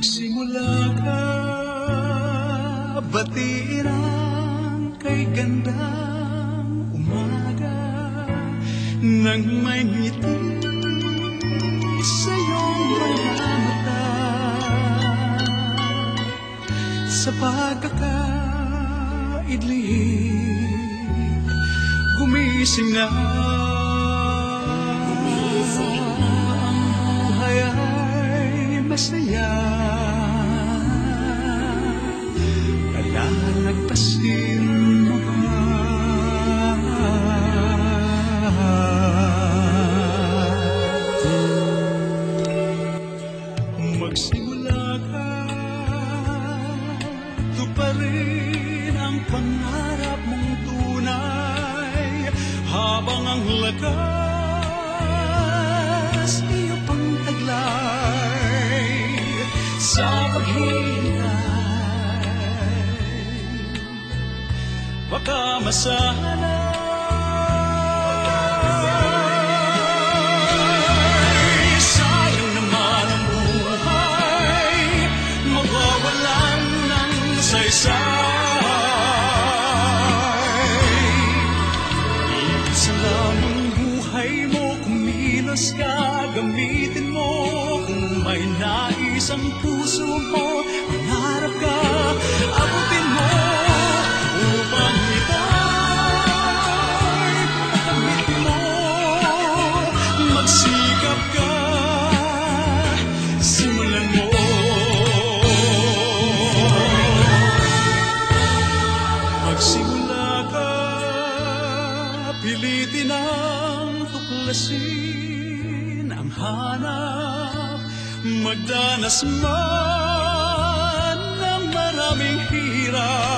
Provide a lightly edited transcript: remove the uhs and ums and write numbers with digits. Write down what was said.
Magsimula ka, batiin ang kay gandang umaga, nang may ngiti sa iyong mga mata. Sa pagkakaidlip, gumising na. Ang buhay ay masaya, palalagpasin mo ba? Magsimula ka, tuparin ang pangarap mong tunay, habang ang lakas iyo pang taglay sa paghihintay. Baka masanay, sayang naman ang buhay, mawawalan ng saysay. Isa lang ang buhay mo, kumilos ka, gamitin mo. Kung may nais ang puso mo, mangarap ka, abutin mo, upang ito'y makamit mo. Magsikap ka, simulan mo. Magsimula ka, pilitin ang tuklasin ang hanap, magdanas man ng maraming hirap.